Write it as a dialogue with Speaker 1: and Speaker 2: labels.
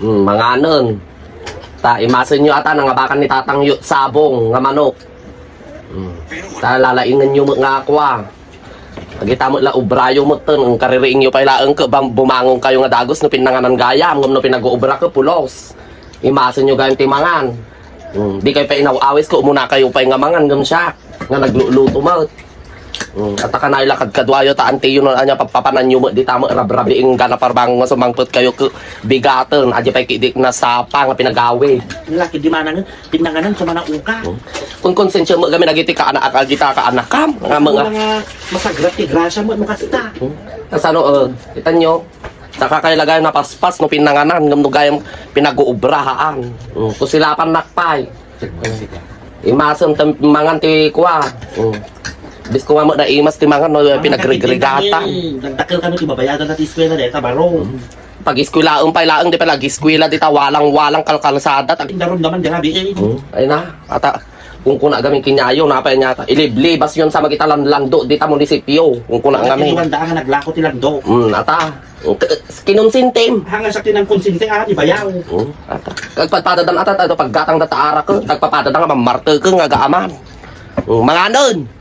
Speaker 1: Mga nun. Ta, imasin nyo ata, nangabakan ni Tatang Sabong, nga manok. Ta, lalaingan nyo nga akwa. Pagita mo la ubrayo mo to, ang kaririing nyo pa ilaang ka, bumangong kayo nga dagos no pinanganan gaya, ngam no pinag-uubra ka, pulos. Imasin nyo gayong timangan. Di kayo pa inawawis ko, umuna kayo pa ingamangan, ngam siya. Nga nagluluto mo. At ka na ilakad kadwayo ta ante yun anya papapanan nyo mo di tamo rabrabi ing gana parbang nga sumangpot kayo ke bigaten aja pa kidik na sapa nga pinagawi
Speaker 2: Laki di manang pinanganan sa mga uka.
Speaker 1: kung konsensya mo kami nagiti ka anak agita ka anak kam nga mga
Speaker 2: masagrat ti grasya mo kasita.
Speaker 1: kasano kita nyo saka kayo lagay na paspas no pinanganan ngam no gayam pinag-uubrahaan kusilapan nakpay imasem mangan ti kwa bis ko nga mo na imas timangan no pinagregregata.
Speaker 2: Nagdakil kami ti babayadan natin eskwela deta baro.
Speaker 1: Pag eskwelaon pa laang di pa lagi eskwela dita walang kalkalsada.
Speaker 2: Daron naman grabe eh.
Speaker 1: Ay na ata kung kuna gaming kinyayo na pa niya iliblibas yon sa magitalan lando dita munisipyo kung kuna
Speaker 2: Kami
Speaker 1: gami.
Speaker 2: daan nga naglako ti lando.
Speaker 1: Ata kinumsintim.
Speaker 2: Hanga sa tinang konsinte ibayaw.
Speaker 1: Ata kagpadadan ata paggatang data ara ko tagpapadada nga mamarte ko nga gaaman. Mga nun